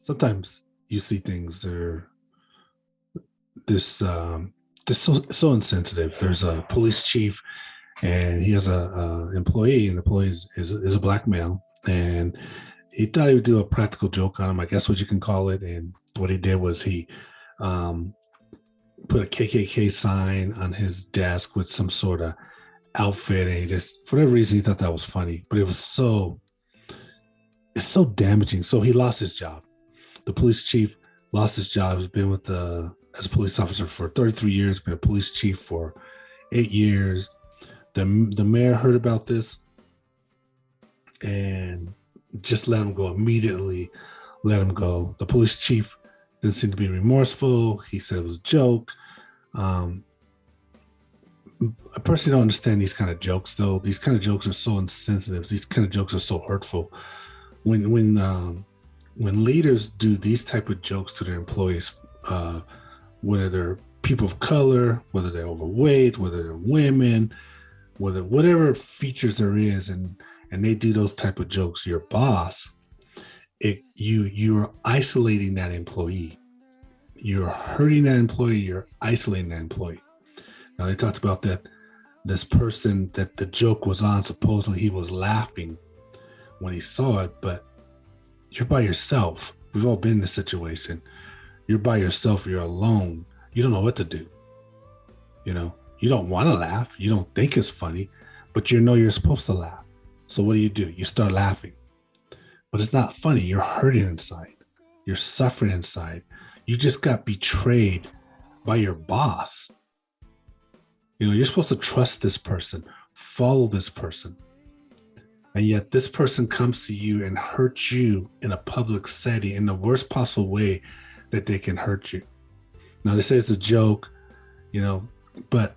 sometimes you see things that are this this so insensitive. There's a police chief, and he has a employee, and the employee is a black male, and he thought he would do a practical joke on him, I guess what you can call it. And what he did was he um, put a KKK sign on his desk with some sort of outfit, and he just, for whatever reason, he thought that was funny, but it's so damaging. So he lost his job. The police chief lost his job. He's been with as a police officer for 33 years, been a police chief for 8 years. The mayor heard about this and just let him go immediately. Let him go. The police chief didn't seem to be remorseful. He said it was a joke. I personally don't understand these kind of jokes, though. These kind of jokes are so insensitive. These kind of jokes are so hurtful. When leaders do these type of jokes to their employees, whether they're people of color, whether they're overweight, whether they're women, whatever features there is, and they do those type of jokes, your boss, you're isolating that employee. You're hurting that employee. You're isolating that employee. Now, they talked about that this person that the joke was on, supposedly he was laughing when he saw it, but you're by yourself. We've all been in this situation. You're by yourself. You're alone. You don't know what to do. You don't want to laugh. You don't think it's funny, but you're supposed to laugh. So what do? You start laughing. But it's not funny. You're hurting inside. You're suffering inside. You just got betrayed by your boss. You're supposed to trust this person, follow this person. And yet this person comes to you and hurts you in a public setting in the worst possible way that they can hurt you. Now, they say it's a joke, but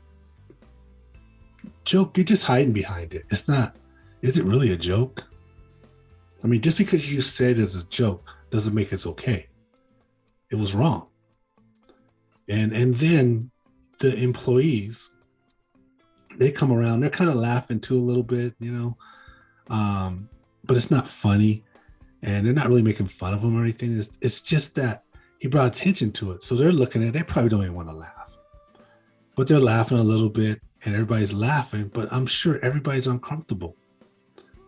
joke, you're just hiding behind it. It's not, is it really a joke? I mean, just because you said it's a joke doesn't make it okay. It was wrong. And then the employees, they come around, they're kind of laughing too a little bit, but it's not funny, and they're not really making fun of him or anything. It's just that he brought attention to it. So they're looking at it, they probably don't even want to laugh, but they're laughing a little bit and everybody's laughing, but I'm sure everybody's uncomfortable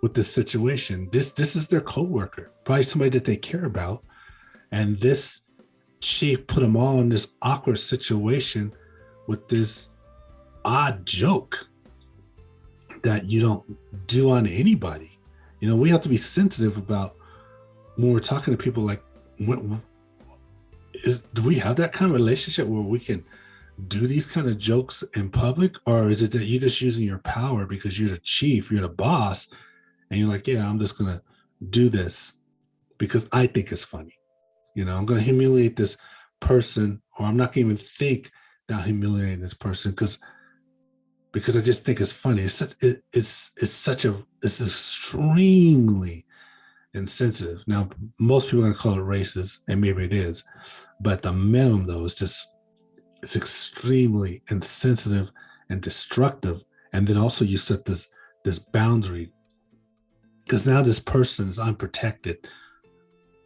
with this situation. This is their coworker, probably somebody that they care about. And this chief put them all in this awkward situation with this odd joke that you don't do on anybody. We have to be sensitive about when we're talking to people, like, do we have that kind of relationship where we can do these kind of jokes in public? Or is it that you're just using your power because you're the chief, you're the boss, and you're like, yeah, I'm just going to do this because I think it's funny. I'm going to humiliate this person, or I'm not going to even think about humiliating this person because I just think it's funny. It's extremely insensitive. Now, most people are going to call it racist, and maybe it is, but the minimum, though, is it's extremely insensitive and destructive. And then also you set this boundary, because now this person is unprotected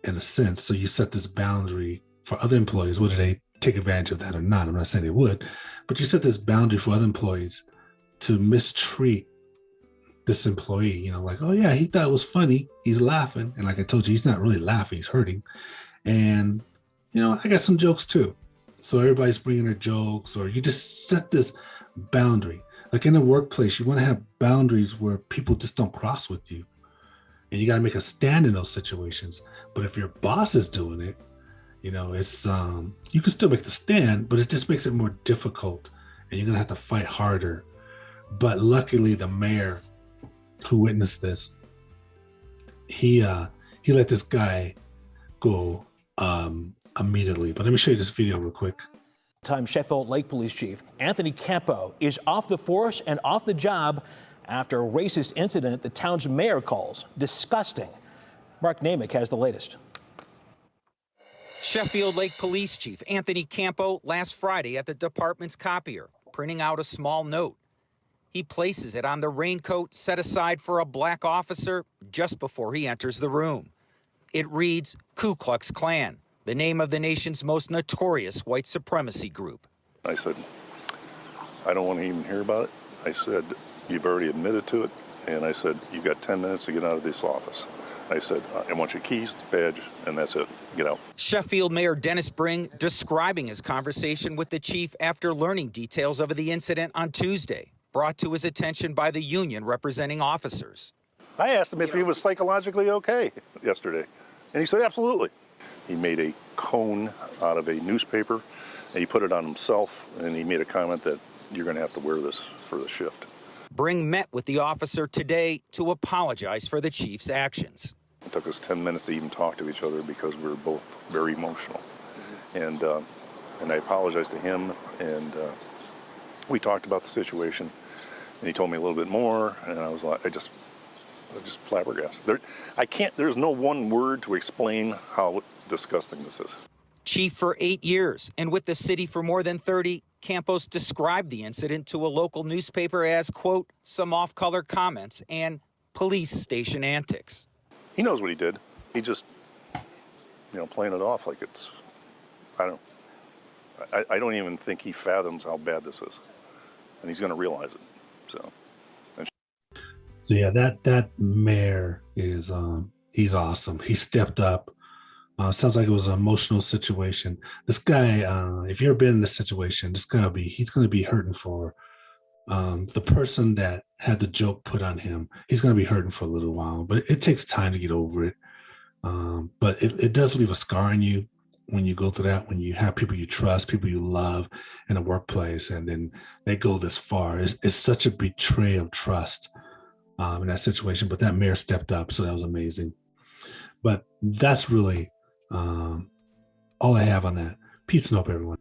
in a sense. So you set this boundary for other employees, whether they take advantage of that or not. I'm not saying they would, but you set this boundary for other employees to mistreat this employee, like, oh yeah, he thought it was funny, he's laughing. And like I told you, he's not really laughing, he's hurting. And, I got some jokes too. So everybody's bringing their jokes, or you just set this boundary. Like in the workplace, you want to have boundaries where people just don't cross with you. And you got to make a stand in those situations. But if your boss is doing it, it's, you can still make the stand, but it just makes it more difficult and you're going to have to fight harder. But luckily the mayor who witnessed this, he let this guy go immediately. But let me show you this video real quick. Sheffield Lake Police Chief Anthony Campo is off the force and off the job after a racist incident the town's mayor calls disgusting. Mark Namick has the latest. Sheffield Lake Police Chief Anthony Campo last Friday at the department's copier, printing out a small note. He places it on the raincoat set aside for a black officer just before he enters the room. It reads Ku Klux Klan, the name of the nation's most notorious white supremacy group. I said, I don't want to even hear about it. I said, you've already admitted to it. And I said, you've got 10 minutes to get out of this office. I said, I want your keys, badge, and that's it. Get out. Sheffield Mayor Dennis Bring describing his conversation with the chief after learning details of the incident on Tuesday, brought to his attention by the union representing officers. I asked him if he was psychologically okay yesterday, and he said, absolutely. He made a cone out of a newspaper, and he put it on himself, and he made a comment that you're going to have to wear this for the shift. Bring met with the officer today to apologize for the chief's actions. It took us 10 minutes to even talk to each other because we were both very emotional. And I apologized to him, and we talked about the situation, and he told me a little bit more, and I was like, I just flabbergasted. There's no one word to explain how disgusting this is. Chief for 8 years and with the city for more than 30, Campos described the incident to a local newspaper as, quote, some off-color comments and police station antics. He knows what he did. He just, playing it off like it's, I don't even think he fathoms how bad this is. And he's going to realize it, so. So yeah, that mayor is he's awesome. He stepped up. Sounds like it was an emotional situation. This guy, if you've ever been in this situation, he's gonna be hurting for the person that had the joke put on him. He's gonna be hurting for a little while, but it takes time to get over it. But it does leave a scar on you when you go through that, when you have people you trust, people you love in a workplace, and then they go this far. It's such a betrayal of trust in that situation. But that mayor stepped up, so that was amazing. But that's really all I have on that. Peace and hope, everyone.